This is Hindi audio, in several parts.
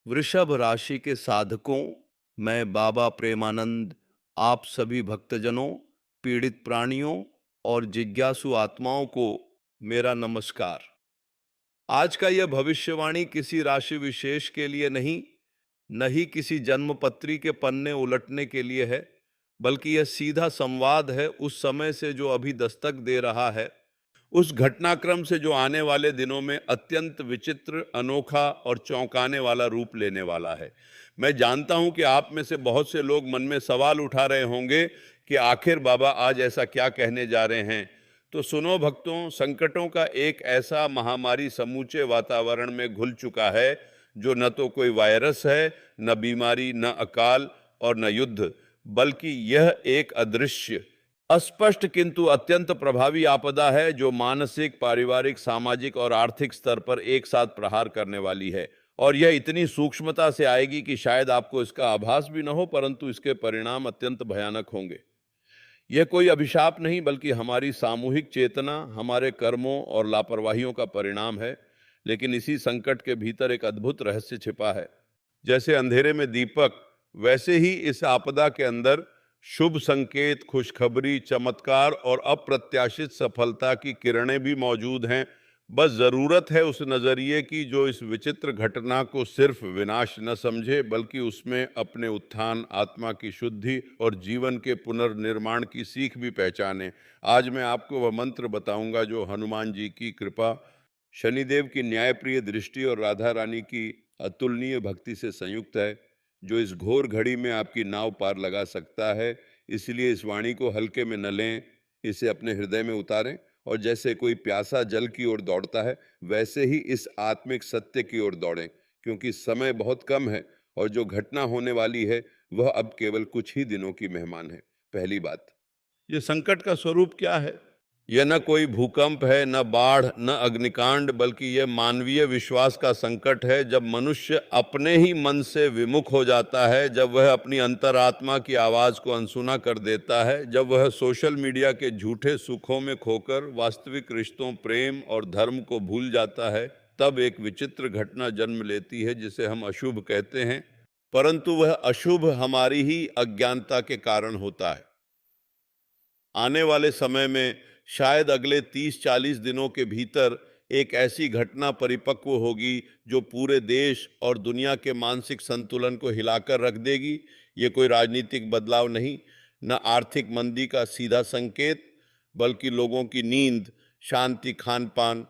वृषभ राशि के साधकों, मैं बाबा प्रेमानंद आप सभी भक्तजनों, पीड़ित प्राणियों और जिज्ञासु आत्माओं को मेरा नमस्कार। आज का यह भविष्यवाणी किसी राशि विशेष के लिए नहीं, न ही किसी जन्मपत्री के पन्ने उलटने के लिए है, बल्कि यह सीधा संवाद है उस समय से जो अभी दस्तक दे रहा है, उस घटनाक्रम से जो आने वाले दिनों में अत्यंत विचित्र, अनोखा और चौंकाने वाला रूप लेने वाला है। मैं जानता हूं कि आप में से बहुत से लोग मन में सवाल उठा रहे होंगे कि आखिर बाबा आज ऐसा क्या कहने जा रहे हैं। तो सुनो भक्तों, संकटों का एक ऐसा महामारी समूचे वातावरण में घुल चुका है जो न तो कोई वायरस है, न बीमारी, न अकाल और न युद्ध, बल्कि यह एक अदृश्य, अस्पष्ट किंतु अत्यंत प्रभावी आपदा है जो मानसिक, पारिवारिक, सामाजिक और आर्थिक स्तर पर एक साथ प्रहार करने वाली है। और यह इतनी सूक्ष्मता से आएगी कि शायद आपको इसका आभास भी न हो, परंतु इसके परिणाम अत्यंत भयानक होंगे। यह कोई अभिशाप नहीं, बल्कि हमारी सामूहिक चेतना, हमारे कर्मों और लापरवाहियों का परिणाम है। लेकिन इसी संकट के भीतर एक अद्भुत रहस्य छिपा है। जैसे अंधेरे में दीपक, वैसे ही इस आपदा के अंदर शुभ संकेत, खुशखबरी, चमत्कार और अप्रत्याशित सफलता की किरणें भी मौजूद हैं। बस जरूरत है उस नजरिए की जो इस विचित्र घटना को सिर्फ विनाश न समझे, बल्कि उसमें अपने उत्थान, आत्मा की शुद्धि और जीवन के पुनर्निर्माण की सीख भी पहचाने। आज मैं आपको वह मंत्र बताऊंगा जो हनुमान जी की कृपा, शनिदेव की न्यायप्रिय दृष्टि और राधा रानी की अतुलनीय भक्ति से संयुक्त है, जो इस घोर घड़ी में आपकी नाव पार लगा सकता है। इसलिए इस वाणी को हल्के में न लें, इसे अपने हृदय में उतारें और जैसे कोई प्यासा जल की ओर दौड़ता है, वैसे ही इस आत्मिक सत्य की ओर दौड़ें, क्योंकि समय बहुत कम है और जो घटना होने वाली है वह अब केवल कुछ ही दिनों की मेहमान है। पहली बात, ये संकट का स्वरूप क्या है? यह न कोई भूकंप है, न बाढ़, न अग्निकांड, बल्कि यह मानवीय विश्वास का संकट है। जब मनुष्य अपने ही मन से विमुख हो जाता है, जब वह अपनी अंतरात्मा की आवाज को अनसुना कर देता है, जब वह सोशल मीडिया के झूठे सुखों में खोकर वास्तविक रिश्तों, प्रेम और धर्म को भूल जाता है, तब एक विचित्र घटना जन्म लेती है जिसे हम अशुभ कहते हैं। परंतु वह अशुभ हमारी ही अज्ञानता के कारण होता है। आने वाले समय में शायद अगले 30-40 दिनों के भीतर एक ऐसी घटना परिपक्व होगी जो पूरे देश और दुनिया के मानसिक संतुलन को हिलाकर रख देगी। ये कोई राजनीतिक बदलाव नहीं, न आर्थिक मंदी का सीधा संकेत, बल्कि लोगों की नींद, शांति, खान पान,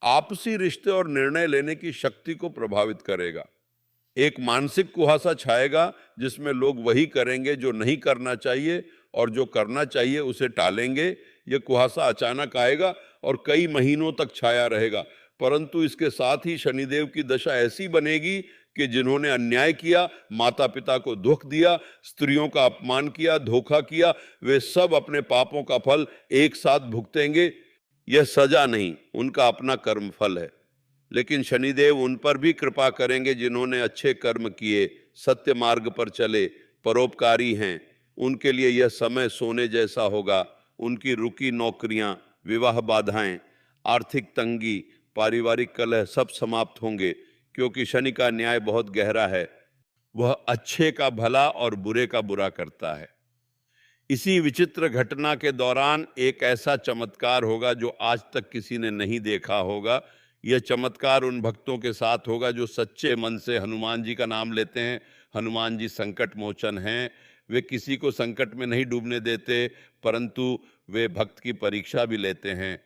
आपसी रिश्ते और निर्णय लेने की शक्ति को प्रभावित करेगा। एक मानसिक कुहासा छाएगा जिसमें लोग वही करेंगे जो नहीं करना चाहिए और जो करना चाहिए उसे टालेंगे। यह कुहासा अचानक आएगा और कई महीनों तक छाया रहेगा, परंतु इसके साथ ही शनिदेव की दशा ऐसी बनेगी कि जिन्होंने अन्याय किया, माता पिता को दुख दिया, स्त्रियों का अपमान किया, धोखा किया, वे सब अपने पापों का फल एक साथ भुगतेंगे। यह सजा नहीं, उनका अपना कर्म फल है। लेकिन शनिदेव उन पर भी कृपा करेंगे जिन्होंने अच्छे कर्म किए, सत्य मार्ग पर चले, परोपकारी हैं। उनके लिए यह समय सोने जैसा होगा। उनकी रुकी नौकरियां, विवाह बाधाएं, आर्थिक तंगी, पारिवारिक कलह सब समाप्त होंगे, क्योंकि शनि का न्याय बहुत गहरा है। वह अच्छे का भला और बुरे का बुरा करता है। इसी विचित्र घटना के दौरान एक ऐसा चमत्कार होगा जो आज तक किसी ने नहीं देखा होगा। यह चमत्कार उन भक्तों के साथ होगा जो सच्चे मन से हनुमान जी का नाम लेते हैं। हनुमान जी संकट मोचन हैं। वे किसी को संकट में नहीं डूबने देते, परंतु वे भक्त की परीक्षा भी लेते हैं।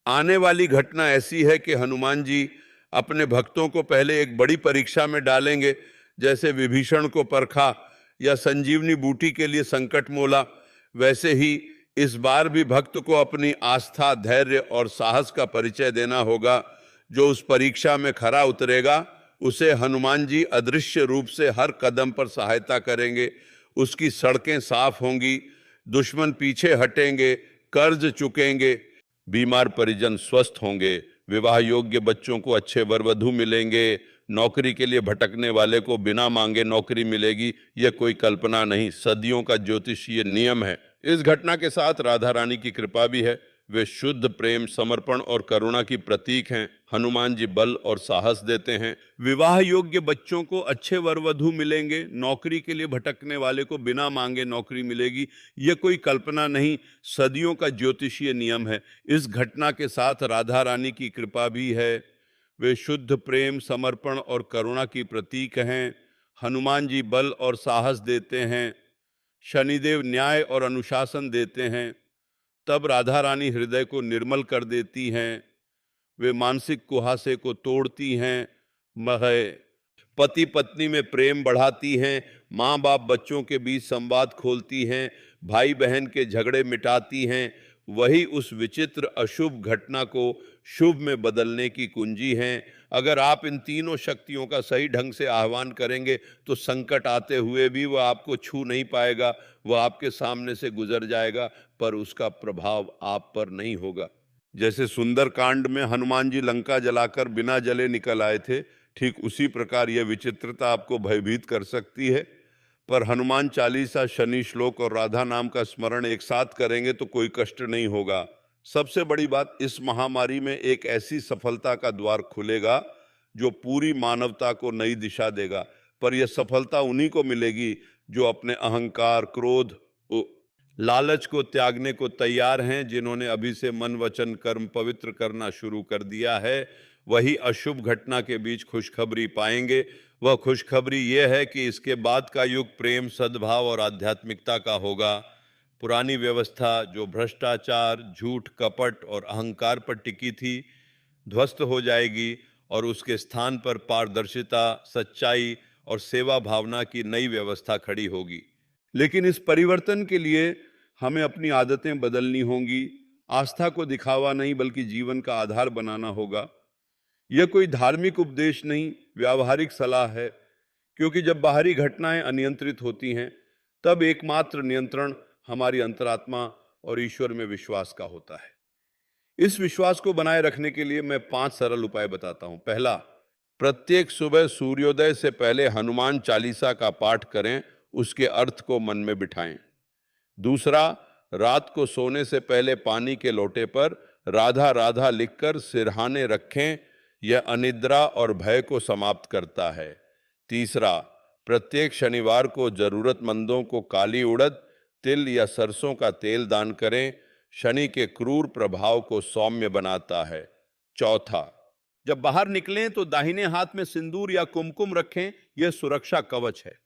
आने वाली घटना ऐसी है कि हनुमान जी अपने भक्तों को पहले एक बड़ी परीक्षा में डालेंगे। जैसे विभीषण को परखा या संजीवनी बूटी के लिए संकट मोला, वैसे ही इस बार भी भक्त को अपनी आस्था, धैर्य और साहस का परिचय देना होगा। जो उस परीक्षा में खरा उतरेगा उसे हनुमान जी अदृश्य रूप से हर कदम पर सहायता करेंगे। उसकी सड़कें साफ होंगी, दुश्मन पीछे हटेंगे, कर्ज चुकेंगे, बीमार परिजन स्वस्थ होंगे, विवाह योग्य बच्चों को अच्छे वर वधू मिलेंगे, नौकरी के लिए भटकने वाले को बिना मांगे नौकरी मिलेगी। यह कोई कल्पना नहीं, सदियों का ज्योतिषीय नियम है। इस घटना के साथ राधा रानी की कृपा भी है। वे शुद्ध प्रेम, समर्पण और करुणा की प्रतीक हैं। हनुमान जी बल और साहस देते हैं। विवाह योग्य बच्चों को अच्छे वर वधू मिलेंगे। नौकरी के लिए भटकने वाले को बिना मांगे नौकरी मिलेगी। यह कोई कल्पना नहीं, सदियों का ज्योतिषीय नियम है। इस घटना के साथ राधा रानी की कृपा भी है। वे शुद्ध प्रेम, समर्पण और करुणा की प्रतीक हैं। हनुमान जी बल और साहस देते हैं। शनिदेव न्याय और अनुशासन देते हैं। तब राधा रानी हृदय को निर्मल कर देती हैं। वे मानसिक कुहासे को तोड़ती हैं। पति पत्नी में प्रेम बढ़ाती हैं। माँ बाप बच्चों के बीच संवाद खोलती हैं। भाई बहन के झगड़े मिटाती हैं। वही उस विचित्र अशुभ घटना को शुभ में बदलने की कुंजी हैं। अगर आप इन तीनों शक्तियों का सही ढंग से आह्वान करेंगे तो संकट आते हुए भी वह आपको छू नहीं पाएगा। वह आपके सामने से गुजर जाएगा, पर उसका प्रभाव आप पर नहीं होगा। जैसे सुंदरकांड में हनुमान जी लंका जलाकर बिना जले निकल आए थे, ठीक उसी प्रकार यह विचित्रता आपको भयभीत कर सकती है। पर हनुमान चालीसा, शनि श्लोक और राधा नाम का स्मरण एक साथ करेंगे तो कोई कष्ट नहीं होगा। सबसे बड़ी बात, इस महामारी में एक ऐसी सफलता का द्वार खुलेगा जो पूरी मानवता को नई दिशा देगा। पर यह सफलता उन्हीं को मिलेगी जो अपने अहंकार, क्रोध, लालच को त्यागने को तैयार हैं, जिन्होंने अभी से मन, वचन, कर्म पवित्र करना शुरू कर दिया है। वही अशुभ घटना के बीच खुशखबरी पाएंगे। वह खुशखबरी यह है कि इसके बाद का युग प्रेम, सद्भाव और आध्यात्मिकता का होगा। पुरानी व्यवस्था जो भ्रष्टाचार, झूठ, कपट और अहंकार पर टिकी थी, ध्वस्त हो जाएगी और उसके स्थान पर पारदर्शिता, सच्चाई और सेवा भावना की नई व्यवस्था खड़ी होगी। लेकिन इस परिवर्तन के लिए हमें अपनी आदतें बदलनी होंगी। आस्था को दिखावा नहीं बल्कि जीवन का आधार बनाना होगा। यह कोई धार्मिक उपदेश नहीं, व्यावहारिक सलाह है। क्योंकि जब बाहरी घटनाएं अनियंत्रित होती हैं, तब एकमात्र नियंत्रण हमारी अंतरात्मा और ईश्वर में विश्वास का होता है। इस विश्वास को बनाए रखने के लिए मैं 5 सरल उपाय बताता हूं। पहला, प्रत्येक सुबह सूर्योदय से पहले हनुमान चालीसा का पाठ करें, उसके अर्थ को मन में बिठाएं। दूसरा, रात को सोने से पहले पानी के लोटे पर राधा राधा लिखकर सिरहाने रखें, यह अनिद्रा और भय को समाप्त करता है। तीसरा, प्रत्येक शनिवार को जरूरतमंदों को काली उड़द, तिल या सरसों का तेल दान करें, शनि के क्रूर प्रभाव को सौम्य बनाता है। चौथा, जब बाहर निकलें तो दाहिने हाथ में सिंदूर या कुमकुम रखें, यह सुरक्षा कवच है।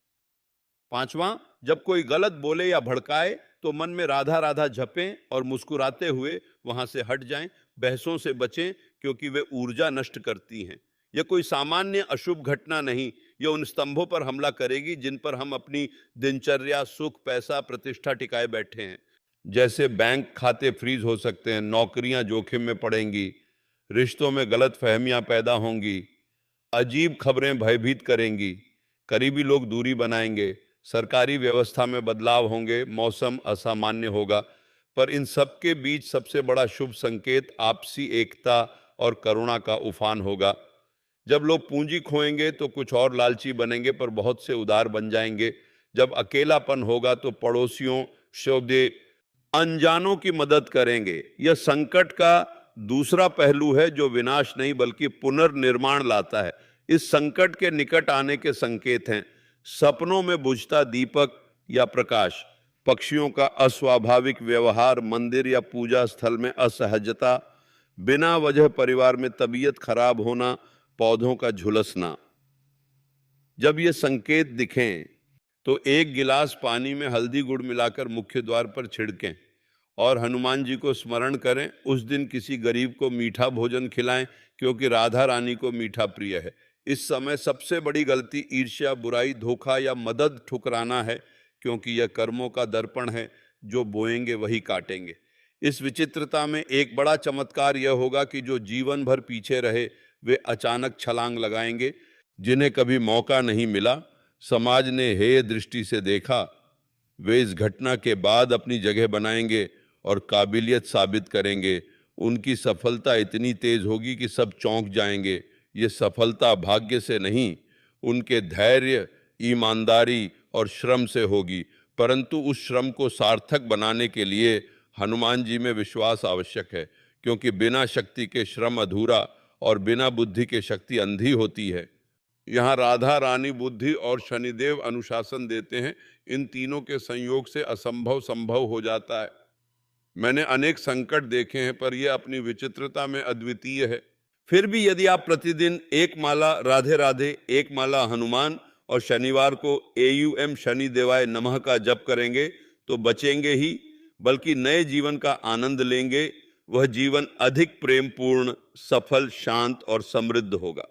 पांचवा, जब कोई गलत बोले या भड़काए तो मन में राधा राधा जपें और मुस्कुराते हुए वहां से हट जाएं। बहसों से बचें क्योंकि वे ऊर्जा नष्ट करती हैं। यह कोई सामान्य अशुभ घटना नहीं, यह उन स्तंभों पर हमला करेगी जिन पर हम अपनी दिनचर्या, सुख, पैसा, प्रतिष्ठा टिकाए बैठे हैं। जैसे बैंक खाते फ्रीज हो सकते हैं, नौकरियां जोखिम में पड़ेंगी, रिश्तों में गलत फहमियां पैदा होंगी, अजीब खबरें भयभीत करेंगी, करीबी लोग दूरी बनाएंगे, सरकारी व्यवस्था में बदलाव होंगे, मौसम असामान्य होगा। पर इन सब के बीच सबसे बड़ा शुभ संकेत आपसी एकता और करुणा का उफान होगा। जब लोग पूंजी खोएंगे तो कुछ और लालची बनेंगे, पर बहुत से उदार बन जाएंगे। जब अकेलापन होगा तो पड़ोसियों, सौदे, अनजानों की मदद करेंगे। यह संकट का दूसरा पहलू है जो विनाश नहीं बल्कि पुनर्निर्माण लाता है। इस संकट के निकट आने के संकेत हैं। सपनों में बुझता दीपक या प्रकाश, पक्षियों का अस्वाभाविक व्यवहार, मंदिर या पूजा स्थल में असहजता, बिना वजह परिवार में तबीयत खराब होना, पौधों का झुलसना। जब ये संकेत दिखें तो एक गिलास पानी में हल्दी गुड़ मिलाकर मुख्य द्वार पर छिड़कें और हनुमान जी को स्मरण करें। उस दिन किसी गरीब को मीठा भोजन खिलाएं, क्योंकि राधा रानी को मीठा प्रिय है। इस समय सबसे बड़ी गलती ईर्ष्या, बुराई, धोखा या मदद ठुकराना है, क्योंकि यह कर्मों का दर्पण है। जो बोएंगे वही काटेंगे। इस विचित्रता में एक बड़ा चमत्कार यह होगा कि जो जीवन भर पीछे रहे वे अचानक छलांग लगाएंगे। जिन्हें कभी मौका नहीं मिला, समाज ने हेय दृष्टि से देखा, वे इस घटना के बाद अपनी जगह बनाएंगे और काबिलियत साबित करेंगे। उनकी सफलता इतनी तेज होगी कि सब चौंक जाएंगे। ये सफलता भाग्य से नहीं, उनके धैर्य, ईमानदारी और श्रम से होगी। परंतु उस श्रम को सार्थक बनाने के लिए हनुमान जी में विश्वास आवश्यक है, क्योंकि बिना शक्ति के श्रम अधूरा और बिना बुद्धि के शक्ति अंधी होती है। यहाँ राधा रानी बुद्धि और शनिदेव अनुशासन देते हैं। इन तीनों के संयोग से असंभव संभव हो जाता है। मैंने अनेक संकट देखे हैं, पर यह अपनी विचित्रता में अद्वितीय है। फिर भी यदि आप प्रतिदिन एक माला राधे राधे, एक माला हनुमान और शनिवार को AUM शनि देवाय नमः का जप करेंगे तो बचेंगे ही, बल्कि नए जीवन का आनंद लेंगे। वह जीवन अधिक प्रेमपूर्ण, सफल, शांत और समृद्ध होगा।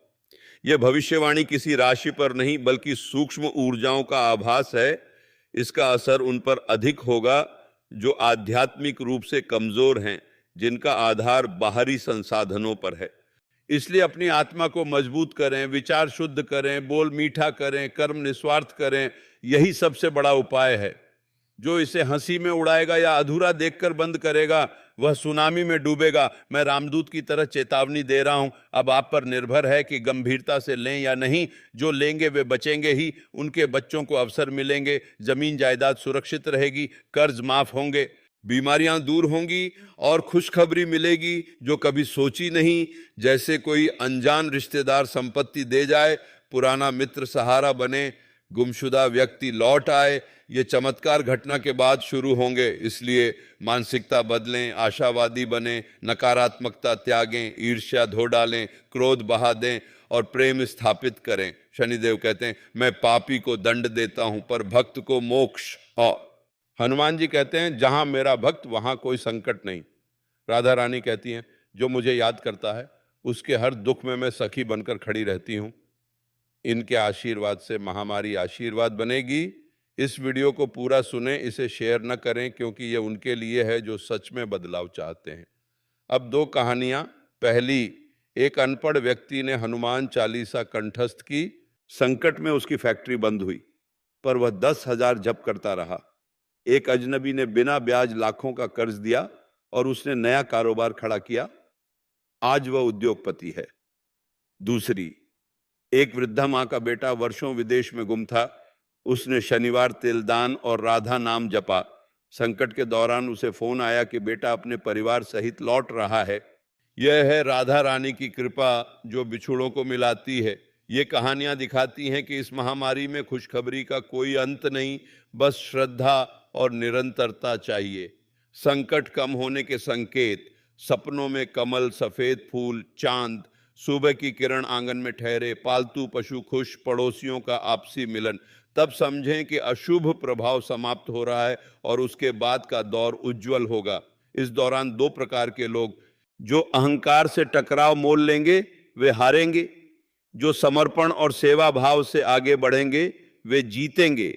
यह भविष्यवाणी किसी राशि पर नहीं, बल्कि सूक्ष्म ऊर्जाओं का आभास है। इसका असर उन पर अधिक होगा जो आध्यात्मिक रूप से कमजोर हैं, जिनका आधार बाहरी संसाधनों पर है। इसलिए अपनी आत्मा को मजबूत करें, विचार शुद्ध करें, बोल मीठा करें, कर्म निस्वार्थ करें। यही सबसे बड़ा उपाय है। जो इसे हंसी में उड़ाएगा या अधूरा देखकर बंद करेगा, वह सुनामी में डूबेगा। मैं रामदूत की तरह चेतावनी दे रहा हूं। अब आप पर निर्भर है कि गंभीरता से लें या नहीं। जो लेंगे वे बचेंगे ही, उनके बच्चों को अवसर मिलेंगे, जमीन जायदाद सुरक्षित रहेगी, कर्ज माफ होंगे, बीमारियां दूर होंगी और खुशखबरी मिलेगी जो कभी सोची नहीं। जैसे कोई अनजान रिश्तेदार संपत्ति दे जाए, पुराना मित्र सहारा बने, गुमशुदा व्यक्ति लौट आए। ये चमत्कार घटना के बाद शुरू होंगे। इसलिए मानसिकता बदलें, आशावादी बने, नकारात्मकता त्यागें, ईर्ष्या धो डालें, क्रोध बहा दें और प्रेम स्थापित करें। शनिदेव कहते हैं, मैं पापी को दंड देता हूं पर भक्त को मोक्ष। और हनुमान जी कहते हैं, जहां मेरा भक्त वहां कोई संकट नहीं। राधा रानी कहती हैं, जो मुझे याद करता है उसके हर दुख में मैं सखी बनकर खड़ी रहती हूं। इनके आशीर्वाद से महामारी आशीर्वाद बनेगी। इस वीडियो को पूरा सुने, इसे शेयर न करें, क्योंकि ये उनके लिए है जो सच में बदलाव चाहते हैं। अब दो कहानियां। पहली, एक अनपढ़ व्यक्ति ने हनुमान चालीसा कंठस्थ की। संकट में उसकी फैक्ट्री बंद हुई, पर वह 10,000 जप करता रहा। एक अजनबी ने बिना ब्याज लाखों का कर्ज दिया और उसने नया कारोबार खड़ा किया। आज वह उद्योगपति है। दूसरी, एक वृद्धा मां का बेटा वर्षों विदेश में गुम था। उसने शनिवार तिलदान और राधा नाम जपा। संकट के दौरान उसे फोन आया कि बेटा अपने परिवार सहित लौट रहा है। यह है राधा रानी की कृपा जो बिछुड़ों को मिलाती है। ये कहानियां दिखाती हैं कि इस महामारी में खुशखबरी का कोई अंत नहीं, बस श्रद्धा और निरंतरता चाहिए। संकट कम होने के संकेत, सपनों में कमल, सफेद फूल, चांद, सुबह की किरण आंगन में ठहरे, पालतू पशु खुश, पड़ोसियों का आपसी मिलन। तब समझें कि अशुभ प्रभाव समाप्त हो रहा है और उसके बाद का दौर उज्जवल होगा। इस दौरान दो प्रकार के लोग, जो अहंकार से टकराव मोल लेंगे वे हारेंगे, जो समर्पण और सेवा भाव से आगे बढ़ेंगे वे जीतेंगे।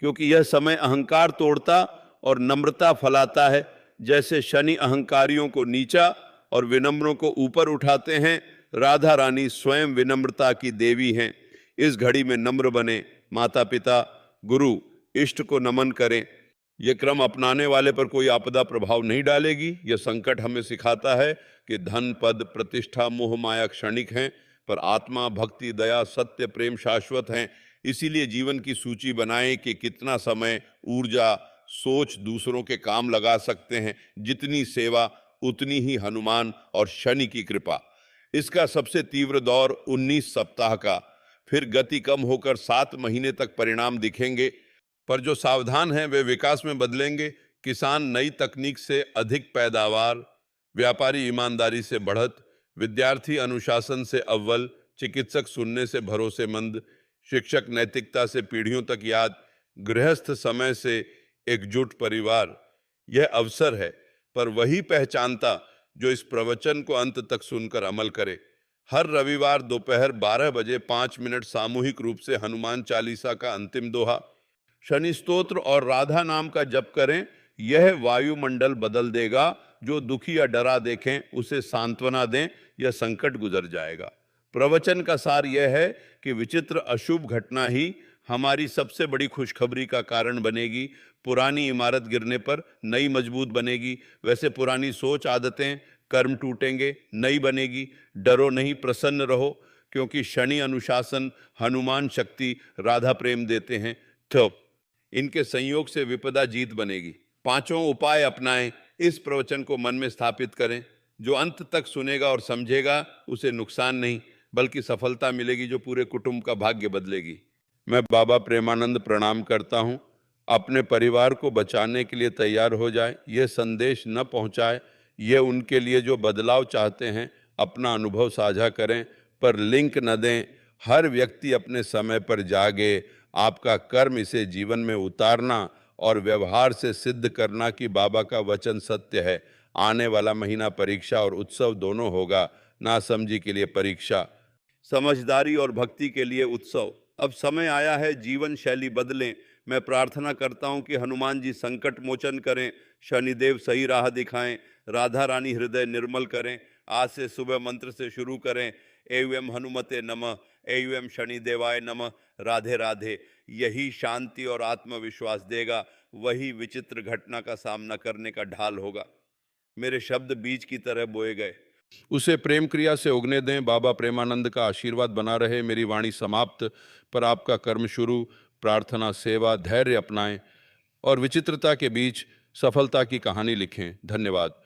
क्योंकि यह समय अहंकार तोड़ता और नम्रता फैलाता है। जैसे शनि अहंकारियों को नीचा और विनम्रों को ऊपर उठाते हैं, राधा रानी स्वयं विनम्रता की देवी हैं। इस घड़ी में नम्र बने, माता पिता, गुरु, इष्ट को नमन करें। यह क्रम अपनाने वाले पर कोई आपदा प्रभाव नहीं डालेगी। यह संकट हमें सिखाता है कि धन, पद, प्रतिष्ठा, मोह माया क्षणिक हैं, पर आत्मा, भक्ति, दया, सत्य, प्रेम शाश्वत हैं। इसीलिए जीवन की सूची बनाएं कि कितना समय, ऊर्जा, सोच दूसरों के काम लगा सकते हैं। जितनी सेवा उतनी ही हनुमान और शनि की कृपा। इसका सबसे तीव्र दौर 19 सप्ताह का, फिर गति कम होकर 7 महीने तक परिणाम दिखेंगे। पर जो सावधान हैं वे विकास में बदलेंगे। किसान नई तकनीक से अधिक पैदावार, व्यापारी ईमानदारी से बढ़त, विद्यार्थी अनुशासन से अव्वल, चिकित्सक सुनने से भरोसेमंद, शिक्षक नैतिकता से पीढ़ियों तक याद, गृहस्थ समय से एकजुट परिवार। यह अवसर है, पर वही पहचानता जो इस प्रवचन को अंत तक सुनकर अमल करे। हर रविवार दोपहर 12 बजे 5 मिनट सामूहिक रूप से हनुमान चालीसा का अंतिम दोहा, शनि स्तोत्र और राधा नाम का जप करें। यह वायुमंडल बदल देगा। जो दुखी या डरा देखें उसे सांत्वना दें, यह संकट गुजर जाएगा। प्रवचन का सार यह है कि विचित्र अशुभ घटना ही हमारी सबसे बड़ी खुशखबरी का कारण बनेगी। पुरानी इमारत गिरने पर नई मजबूत बनेगी, वैसे पुरानी सोच, आदतें, कर्म टूटेंगे, नई बनेगी। डरो नहीं, प्रसन्न रहो, क्योंकि शनि अनुशासन, हनुमान शक्ति, राधा प्रेम देते हैं। तो इनके संयोग से विपदा जीत बनेगी। 5 उपाय अपनाएं। इस प्रवचन को मन में स्थापित करें। जो अंत तक सुनेगा और समझेगा उसे नुकसान नहीं बल्कि सफलता मिलेगी, जो पूरे कुटुंब का भाग्य बदलेगी। मैं बाबा प्रेमानंद प्रणाम करता हूँ। अपने परिवार को बचाने के लिए तैयार हो जाए। ये संदेश न पहुँचाए, ये उनके लिए जो बदलाव चाहते हैं अपना अनुभव साझा करें, पर लिंक न दें। हर व्यक्ति अपने समय पर जागे। आपका कर्म इसे जीवन में उतारना और व्यवहार से सिद्ध करना कि बाबा का वचन सत्य है। आने वाला महीना परीक्षा और उत्सव दोनों होगा। नासमझी के लिए परीक्षा, समझदारी और भक्ति के लिए उत्सव। अब समय आया है जीवन शैली बदलें। मैं प्रार्थना करता हूं कि हनुमान जी संकट मोचन करें, शनिदेव सही राह दिखाएं, राधा रानी हृदय निर्मल करें। आज से सुबह मंत्र से शुरू करें, एवं हनुमते नमः, एवं शनिदेवाय नमः, राधे राधे। यही शांति और आत्मविश्वास देगा, वही विचित्र घटना का सामना करने का ढाल होगा। मेरे शब्द बीज की तरह बोए गए, उसे प्रेम क्रिया से उगने दें। बाबा प्रेमानंद का आशीर्वाद बना रहे। मेरी वाणी समाप्त, पर आपका कर्म शुरू। प्रार्थना, सेवा, धैर्य अपनाएं और विचित्रता के बीच सफलता की कहानी लिखें। धन्यवाद।